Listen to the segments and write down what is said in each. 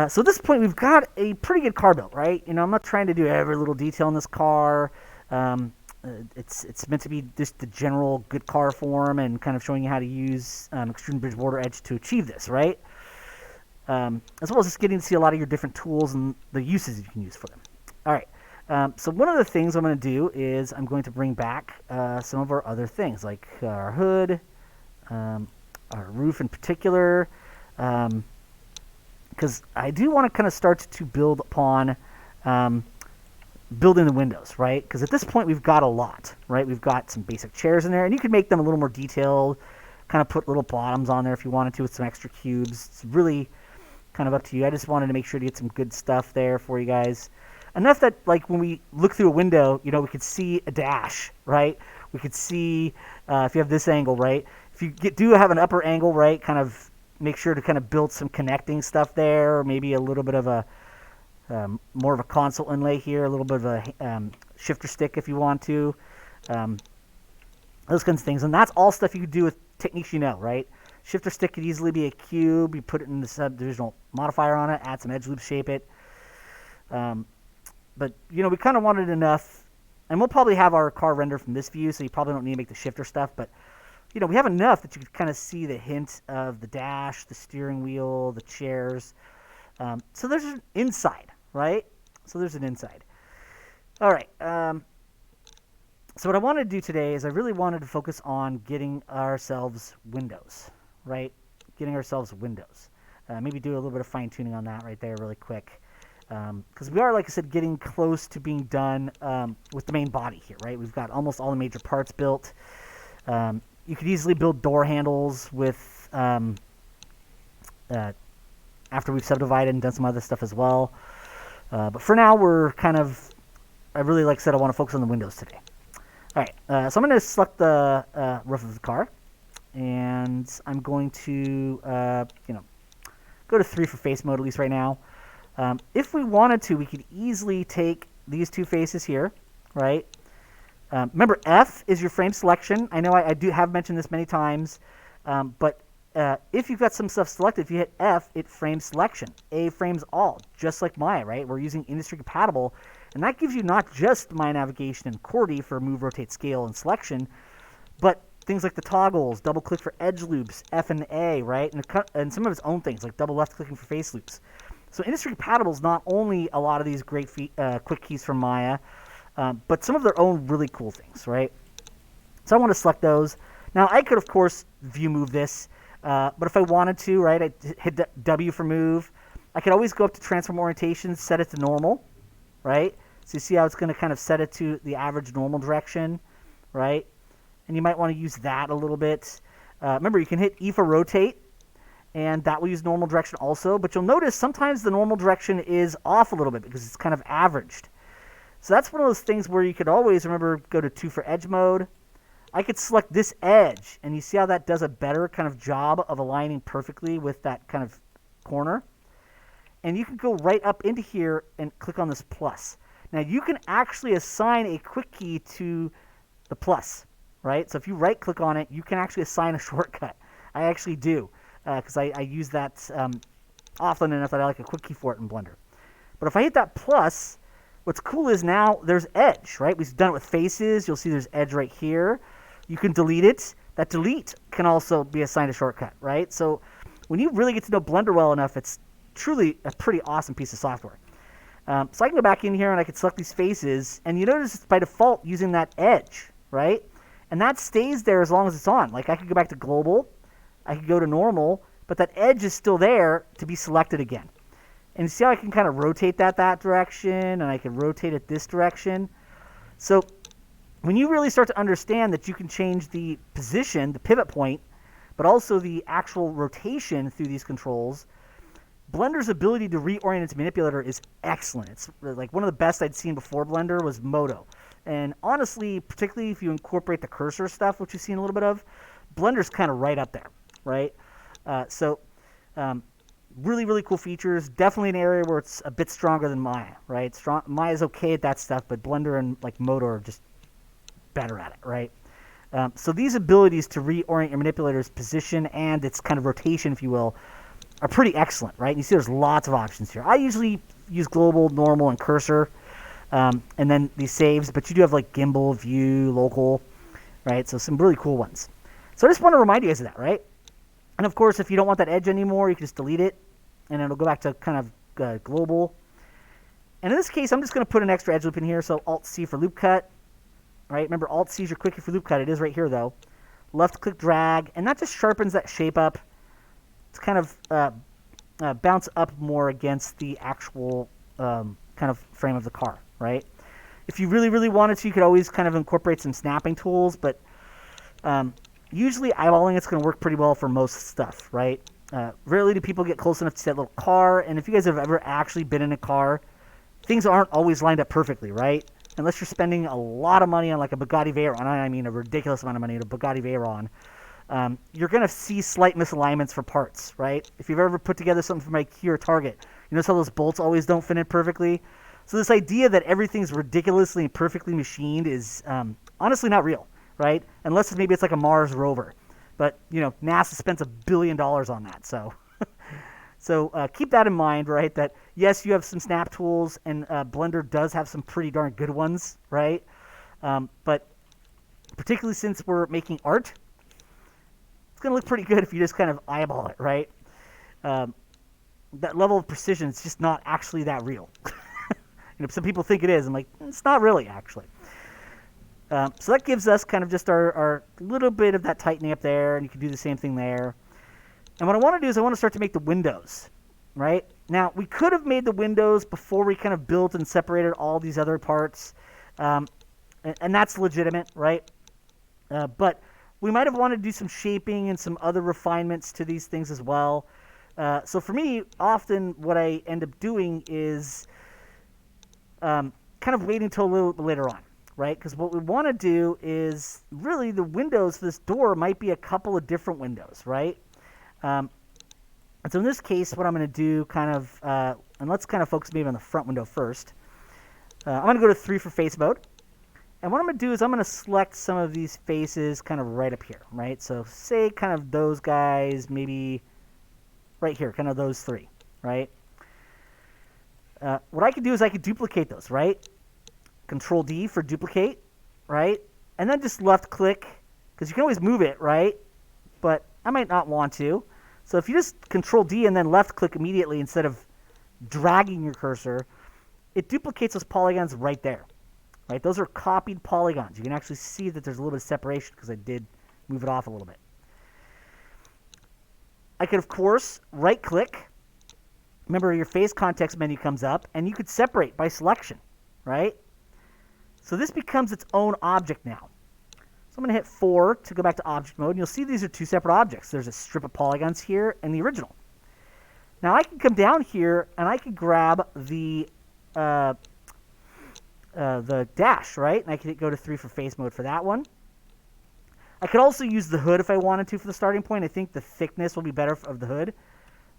So at this point, we've got a pretty good car built, right? I'm not trying to do every little detail in this car. It's meant to be just the general good car form and kind of showing you how to use Extreme Bridge Border Edge to achieve this, right? As well as just getting to see a lot of your different tools and the uses you can use for them. All right. So one of the things I'm going to do is I'm going to bring back some of our other things, like our hood, our roof in particular, because I do want to kind of start to build upon building the windows, right? Because at this point we've got a lot, right? We've got some basic chairs in there, and you could make them a little more detailed, kind of put little bottoms on there if you wanted to with some extra cubes. It's really kind of up to you. I just wanted to make sure to get some good stuff there for you guys. Enough that, like, when we look through a window, we could see a dash, right? We could see, if you have this angle, right? If you do have an upper angle, right, kind of make sure to kind of build some connecting stuff there, or maybe a little bit of a, more of a console inlay here, a little bit of a shifter stick if you want to. Those kinds of things. And that's all stuff you could do with techniques right? Shifter stick could easily be a cube. You put it in the subdivisional modifier on it, add some edge loop, shape it. But, we kind of wanted enough, and we'll probably have our car render from this view, so you probably don't need to make the shifter stuff, but, we have enough that you could kind of see the hint of the dash, the steering wheel, the chairs. So there's an inside, right? So there's an inside. All right. So what I wanted to do today is I really wanted to focus on getting ourselves windows, right? Getting ourselves windows. Maybe do a little bit of fine-tuning on that right there really quick. Because we are, like I said, getting close to being done with the main body here, right? We've got almost all the major parts built. You could easily build door handles with after we've subdivided and done some other stuff as well. But for now, we're kind of, I really, like I said, I want to focus on the windows today. All right, so I'm going to select the roof of the car, and I'm going to, go to 3 for face mode, at least right now. If we wanted to, we could easily take these two faces here, right? Remember, F is your frame selection. I know I do have mentioned this many times, but if you've got some stuff selected, if you hit F, it frames selection. A frames all, just like Maya, right? We're using industry compatible, and that gives you not just Maya Navigation and QWERTY for move, rotate, scale, and selection, but things like the toggles, double click for edge loops, F and A, right? And some of its own things, like double left clicking for face loops. So industry compatible is not only a lot of these great quick keys from Maya, but some of their own really cool things, right? So I want to select those. Now I could, of course, view move this, but if I wanted to, right, I hit W for move. I could always go up to transform orientation, set it to normal, right? So you see how it's going to kind of set it to the average normal direction, right? And you might want to use that a little bit. Remember, you can hit E for rotate, and that will use normal direction also. But you'll notice sometimes the normal direction is off a little bit because it's kind of averaged. So that's one of those things where you could always, remember, go to 2 for edge mode. I could select this edge, and you see how that does a better kind of job of aligning perfectly with that kind of corner. And you can go right up into here and click on this plus. Now you can actually assign a quick key to the plus, right? So if you right click on it, you can actually assign a shortcut. I actually do. Because I use that often enough that I like a quick key for it in Blender. But if I hit that plus, what's cool is now there's edge, right? We've done it with faces. You'll see there's edge right here. You can delete it. That delete can also be assigned a shortcut, right? So when you really get to know Blender well enough, it's truly a pretty awesome piece of software. So I can go back in here and I can select these faces, and you notice it's by default using that edge, right? And that stays there as long as it's on. Like I could go back to global. I could go to normal, but that edge is still there to be selected again. And you see how I can kind of rotate that direction, and I can rotate it this direction. So when you really start to understand that you can change the position, the pivot point, but also the actual rotation through these controls, Blender's ability to reorient its manipulator is excellent. It's like one of the best I'd seen before Blender was Modo. And honestly, particularly if you incorporate the cursor stuff, which you've seen a little bit of, Blender's kind of right up there. Right? Really, really cool features. Definitely an area where it's a bit stronger than Maya, right? Maya's okay at that stuff, but Blender and like Modo are just better at it, right? So these abilities to reorient your manipulator's position and its kind of rotation, if you will, are pretty excellent, right? You see there's lots of options here. I usually use global, normal, and cursor, and then these saves, but you do have like gimbal, view, local, right? So some really cool ones. So I just want to remind you guys of that, right? And of course, if you don't want that edge anymore, you can just delete it, and it'll go back to kind of global. And in this case, I'm just going to put an extra edge loop in here, so Alt-C for loop cut, right? Remember, Alt-C is your quickie for loop cut. It is right here, though. Left-click drag, and that just sharpens that shape up. It's kind of bounce up more against the actual kind of frame of the car, right? If you really, really wanted to, you could always kind of incorporate some snapping tools, but usually eyeballing it's going to work pretty well for most stuff, right? Rarely do people get close enough to that little car, and if you guys have ever actually been in a car, things aren't always lined up perfectly, right? Unless you're spending a lot of money on like a Bugatti Veyron, I mean a ridiculous amount of money on a Bugatti Veyron, you're going to see slight misalignments for parts, right? If you've ever put together something from IKEA or Target, you notice how those bolts always don't fit in perfectly? So this idea that everything's ridiculously and perfectly machined is honestly not real, right? Unless maybe it's like a Mars rover. But, you know, NASA spent $1 billion on that, so... So keep that in mind, right, that yes, you have some snap tools, and Blender does have some pretty darn good ones, right? But particularly since we're making art, it's going to look pretty good if you just kind of eyeball it, right? That level of precision is just not actually that real. You know, some people think it is. I'm like, it's not really, actually. So that gives us kind of just our little bit of that tightening up there, and you can do the same thing there. And what I want to do is I want to start to make the windows, right? Now, we could have made the windows before we kind of built and separated all these other parts, and that's legitimate, right? But we might have wanted to do some shaping and some other refinements to these things as well. So for me, often what I end up doing is kind of waiting until a little bit later on, right? Because what we want to do is really the windows for this door might be a couple of different windows, right? And so in this case, what I'm going to do kind of, and let's kind of focus maybe on the front window first. I'm going to go to 3 for face mode. And what I'm going to do is I'm going to select some of these faces kind of right up here, right? So say kind of those guys, maybe right here, kind of those 3, right? What I could do is I could duplicate those, right? Control D for duplicate, right? And then just left click, because you can always move it, right? But I might not want to. So if you just Control D and then left click immediately instead of dragging your cursor, it duplicates those polygons right there. Right? Those are copied polygons. You can actually see that there's a little bit of separation because I did move it off a little bit. I could, of course, right click. Remember, your face context menu comes up, and you could separate by selection, right? So this becomes its own object now. So I'm going to hit 4 to go back to object mode, and you'll see these are 2 separate objects. There's a strip of polygons here and the original. Now I can come down here, and I can grab the dash, right? And I can go to 3 for face mode for that one. I could also use the hood if I wanted to for the starting point. I think the thickness will be better of the hood.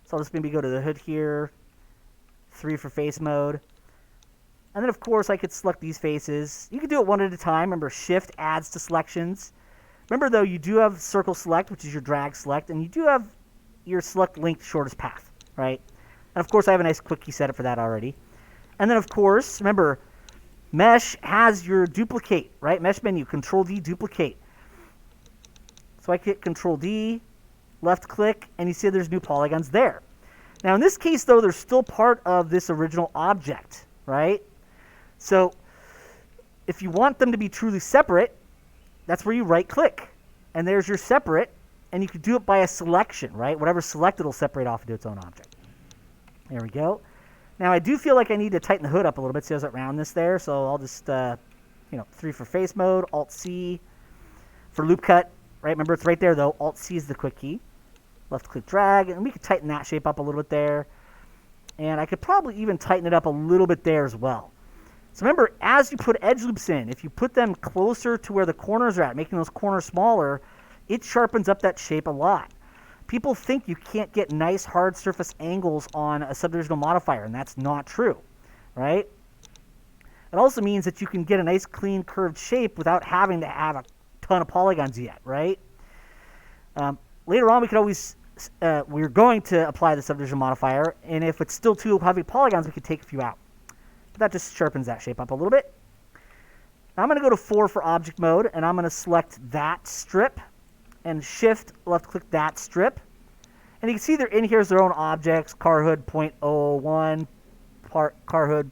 So I'll just maybe go to the hood here, 3 for face mode. And then, of course, I could select these faces. You can do it one at a time. Remember, Shift adds to selections. Remember, though, you do have Circle Select, which is your drag select, and you do have your select length shortest path, right? And, of course, I have a nice quick key setup for that already. And then, of course, remember, Mesh has your duplicate, right? Mesh menu, Control-D, duplicate. So I hit Control-D, left-click, and you see there's new polygons there. Now, in this case, though, they're still part of this original object, right? So if you want them to be truly separate, that's where you right-click. And there's your separate, and you can do it by a selection, right? Whatever's selected will separate off into its own object. There we go. Now, I do feel like I need to tighten the hood up a little bit so there's that roundness there. So I'll just, 3 for face mode, Alt-C for loop cut, right? Remember, it's right there, though. Alt-C is the quick key. Left-click drag, and we could tighten that shape up a little bit there. And I could probably even tighten it up a little bit there as well. So remember, as you put edge loops in, if you put them closer to where the corners are at, making those corners smaller, it sharpens up that shape a lot. People think you can't get nice hard surface angles on a subdivisional modifier, and that's not true, right? It also means that you can get a nice clean curved shape without having to have a ton of polygons yet, right? Later on, we could always we're going to apply the subdivision modifier, and if it's still too heavy polygons, we could take a few out. But that just sharpens that shape up a little bit. Now I'm going to go to 4 for object mode, and I'm going to select that strip, and shift left click that strip. And you can see they're in here as their own objects, car hood 0.001, car hood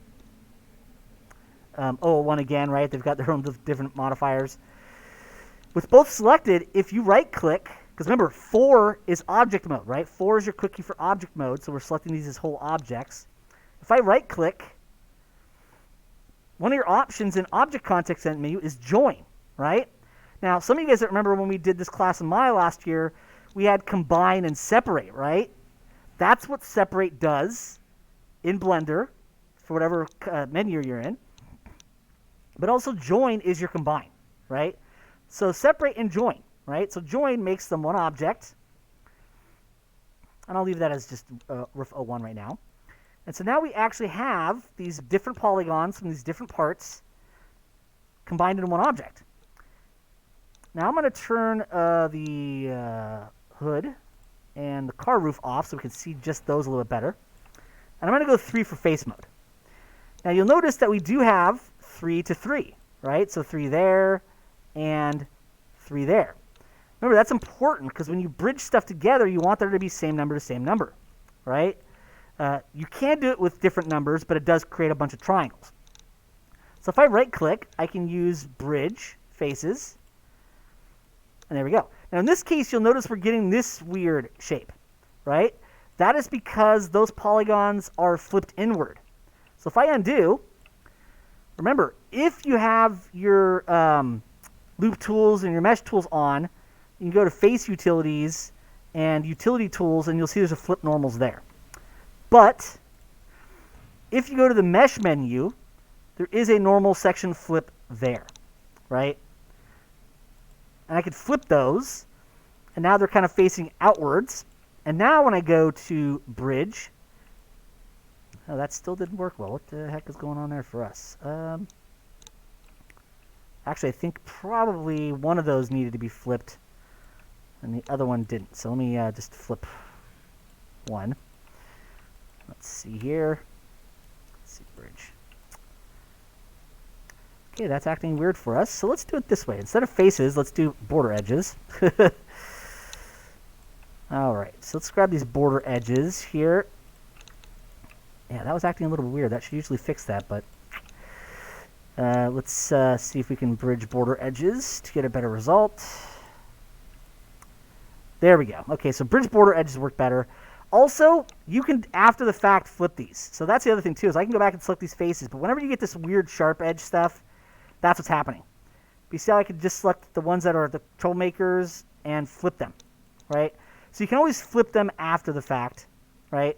001 again, right? They've got their own different modifiers. With both selected, if you right click, because remember 4 is object mode, right? 4 is your quick key for object mode, so we're selecting these as whole objects. If I right click, one of your options in object context menu is join, right? Now, some of you guys that remember when we did this class in Maya last year, we had combine and separate, right? That's what separate does in Blender for whatever menu you're in. But also join is your combine, right? So separate and join, right? So join makes them one object. And I'll leave that as just roof 01 right now. And so now we actually have these different polygons from these different parts combined in one object. Now I'm going to turn the hood and the car roof off so we can see just those a little bit better. And I'm going to go 3 for face mode. Now you'll notice that we do have 3 to 3, right? So 3 there and 3 there. Remember, that's important because when you bridge stuff together, you want there to be same number to same number, right? You can do it with different numbers, but it does create a bunch of triangles. So if I right-click, I can use Bridge Faces, and there we go. Now in this case, you'll notice we're getting this weird shape, right? That is because those polygons are flipped inward. So if I undo, remember, if you have your loop tools and your mesh tools on, you can go to Face Utilities and Utility Tools, and you'll see there's a flip normals there. But if you go to the Mesh menu, there is a normal section flip there, right? And I could flip those, and now they're kind of facing outwards. And now when I go to Bridge, oh, that still didn't work well. What the heck is going on there for us? Actually, I think probably one of those needed to be flipped, and the other one didn't. So let me just flip one. Let's see here. Let's see, Bridge. Okay, that's acting weird for us. So let's do it this way. Instead of faces, let's do border edges. All right, so let's grab these border edges here. Yeah, that was acting a little weird. That should usually fix that, but let's see if we can bridge border edges to get a better result. There we go. Okay, so bridge border edges work better. Also, you can, after the fact, flip these. So that's the other thing, too, is I can go back and select these faces. But whenever you get this weird sharp edge stuff, that's what's happening. But you see how I could just select the ones that are the troublemakers and flip them, right? So you can always flip them after the fact, right?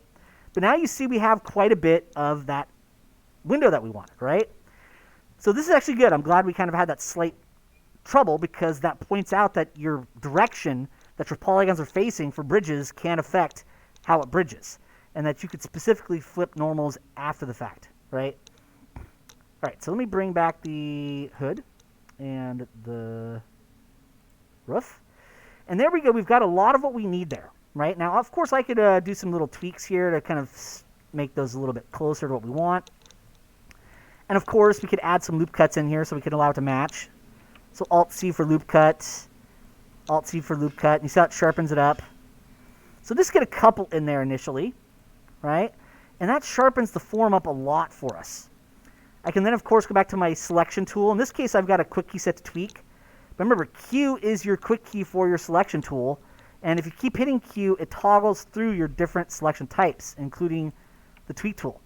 But now you see we have quite a bit of that window that we wanted, right? So this is actually good. I'm glad we kind of had that slight trouble because that points out that your direction that your polygons are facing for bridges can affect how it bridges, and that you could specifically flip normals after the fact, right? All right, so let me bring back the hood and the roof. And there we go. We've got a lot of what we need there, right? Now, of course, I could do some little tweaks here to kind of make those a little bit closer to what we want. And, of course, we could add some loop cuts in here so we can allow it to match. So Alt-C for loop cut, Alt-C for loop cut. And you see how it sharpens it up. So just get a couple in there initially, right? And that sharpens the form up a lot for us. I can then, of course, go back to my selection tool. In this case, I've got a quick key set to tweak. But remember, Q is your quick key for your selection tool. And if you keep hitting Q, it toggles through your different selection types, including the tweak tool.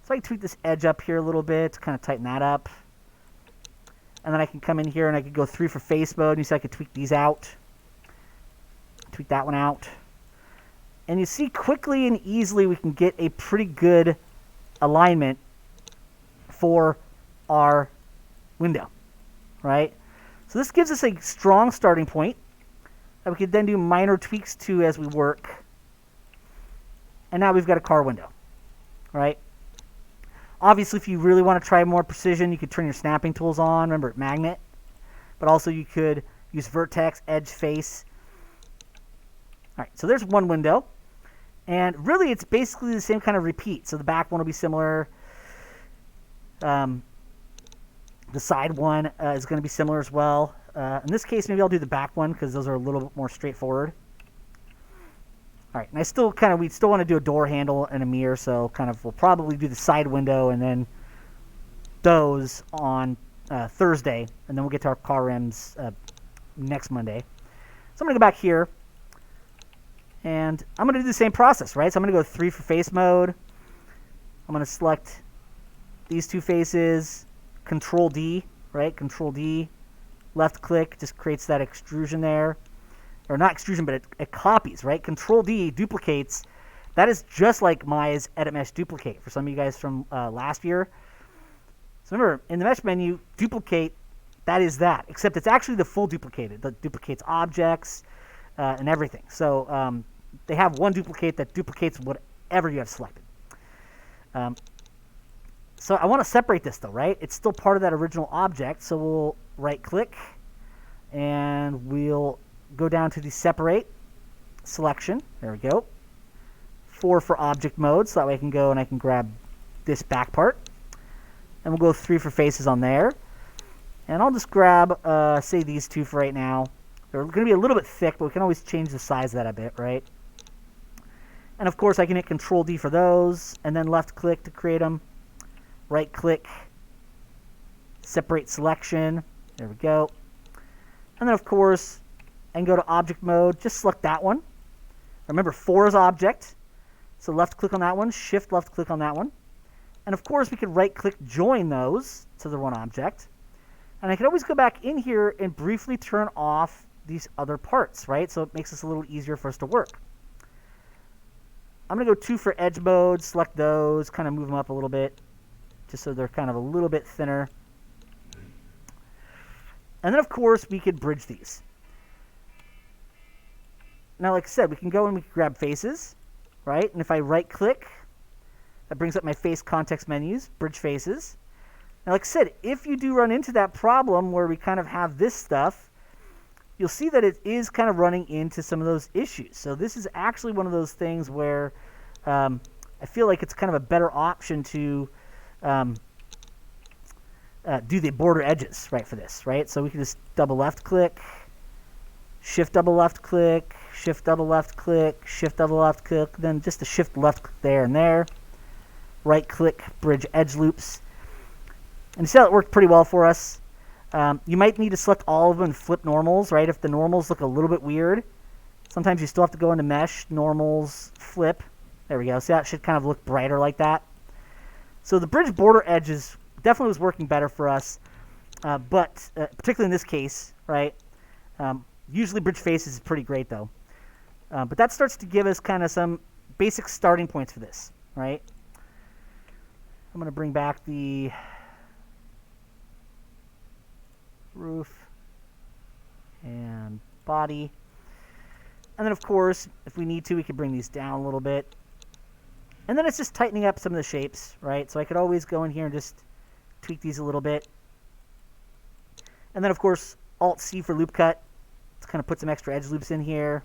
So I can tweak this edge up here a little bit to kind of tighten that up. And then I can come in here and I could go 3 for face mode. And you see I could tweak these out. Tweak that one out. And you see quickly and easily we can get a pretty good alignment for our window, right? So this gives us a strong starting point that we could then do minor tweaks to as we work. And now we've got a car window, right? Obviously, if you really want to try more precision, you could turn your snapping tools on. Remember, magnet. But also you could use vertex, edge, face. right, so there's one window. And really, it's basically the same kind of repeat. So the back one will be similar. The side one is going to be similar as well. In this case, maybe I'll do the back one because those are a little bit more straightforward. All right, and we still want to do a door handle and a mirror, so we'll probably do the side window and then those on Thursday, and then we'll get to our car rims next Monday. So I'm going to go back here, and I'm going to do the same process, right? So I'm going to go 3 for face mode. I'm going to select these two faces, Control D, right? Control D, left click, just creates that extrusion there. Or not extrusion, but it copies, right? Control D duplicates. That is just like Maya's Edit Mesh Duplicate for some of you guys from last year. So remember, in the Mesh menu, duplicate, that is that. Except it's actually the full duplicated. That duplicates objects and everything. So they have one duplicate that duplicates whatever you have selected. So I want to separate this though, right? It's still part of that original object. So we'll right click and we'll go down to the separate selection. There we go. 4 for object mode, so that way I can go and I can grab this back part. And we'll go 3 for faces on there. And I'll just grab, say, these 2 for right now. They're going to be a little bit thick, but we can always change the size of that a bit, right? And of course, I can hit Control D for those, and then left click to create them. Right click, separate selection. There we go. And then of course, I can go to object mode, just select that one. Remember, 4 is object, so left click on that one, shift left click on that one. And of course, we could right click join those to the one object. And I can always go back in here and briefly turn off these other parts, right? So it makes this a little easier for us to work. I'm going to go 2 for edge mode, select those, kind of move them up a little bit, just so they're kind of a little bit thinner. And then of course, we could bridge these. Now, like I said, we can go and we can grab faces, right? And if I right-click, that brings up my face context menus, bridge faces. Now, like I said, if you do run into that problem where we kind of have this stuff, you'll see that it is kind of running into some of those issues. So this is actually one of those things where I feel like it's kind of a better option to do the border edges, right, for this, right? So we can just double left-click, shift double left-click, shift double left-click, shift double left-click, then just a shift left-click there and there. Right-click, bridge edge loops. And you see how it worked pretty well for us. You might need to select all of them and flip normals, right? If the normals look a little bit weird, sometimes you still have to go into Mesh, normals, flip. There we go. See how it should kind of look brighter like that? So the bridge border edges definitely was working better for us, but particularly in this case, right? Usually bridge faces is pretty great though. But that starts to give us kind of some basic starting points for this, right? I'm going to bring back the roof and body. And then of course, if we need to, we can bring these down a little bit. And then it's just tightening up some of the shapes, right? So I could always go in here and just tweak these a little bit. And then of course, Alt-C for loop cut. To kind of put some extra edge loops in here.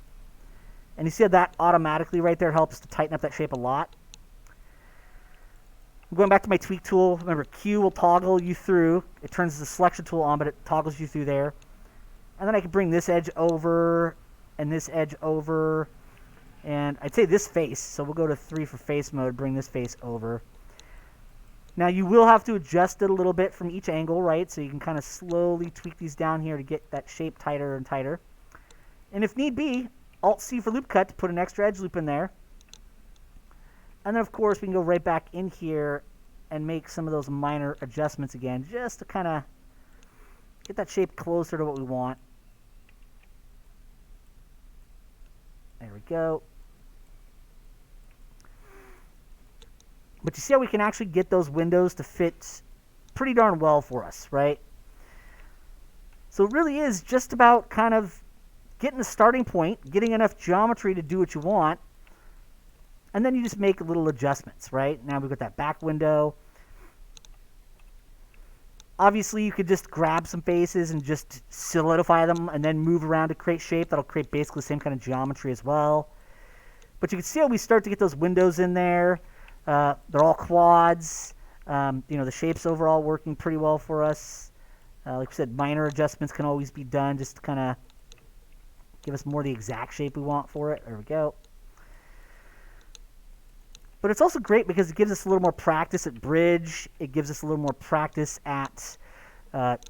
And you see how that automatically right there helps to tighten up that shape a lot. I'm going back to my tweak tool. Remember, Q will toggle you through. It turns the selection tool on, but it toggles you through there. And then I can bring this edge over and this edge over. And I'd say this face. So we'll go to 3 for face mode, bring this face over. Now you will have to adjust it a little bit from each angle, right? So you can kind of slowly tweak these down here to get that shape tighter and tighter. And if need be, Alt-C for loop cut to put an extra edge loop in there. And then, of course, we can go right back in here and make some of those minor adjustments again, just to kind of get that shape closer to what we want. There we go. But you see how we can actually get those windows to fit pretty darn well for us, right? So it really is just about kind of getting a starting point, getting enough geometry to do what you want, and then you just make little adjustments, right? Now we've got that back window. Obviously, you could just grab some faces and just solidify them and then move around to create shape. That'll create basically the same kind of geometry as well. But you can see how we start to get those windows in there. They're all quads. The shape's overall working pretty well for us. Like we said, minor adjustments can always be done just to kind of give us more the exact shape we want for it. There we go. But it's also great because it gives us a little more practice at bridge. It gives us a little more practice at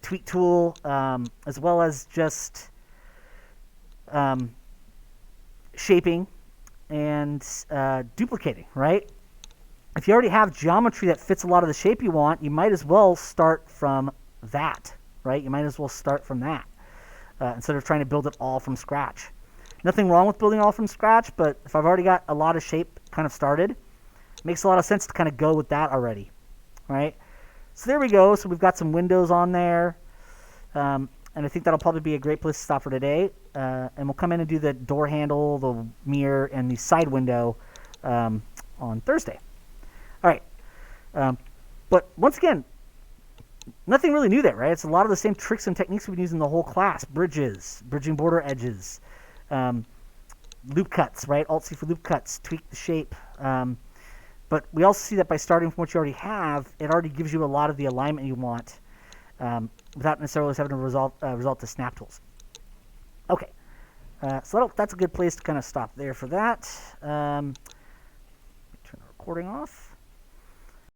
tweak tool, as well as just shaping and duplicating, right? If you already have geometry that fits a lot of the shape you want, you might as well start from that, right? You might as well start from that instead of trying to build it all from scratch. Nothing wrong with building all from scratch, but if I've already got a lot of shape kind of started, it makes a lot of sense to kind of go with that already, right? So there we go. So we've got some windows on there, and I think that'll probably be a great place to stop for today. And we'll come in and do the door handle, the mirror, and the side window on Thursday. All right. But once again, nothing really new there, right? It's a lot of the same tricks and techniques we've been using the whole class. Bridges, bridging border edges, loop cuts, right? Alt-C for loop cuts, tweak the shape. But we also see that by starting from what you already have, it already gives you a lot of the alignment you want without necessarily having to result to snap tools. Okay, so that's a good place to kind of stop there for that. Turn the recording off.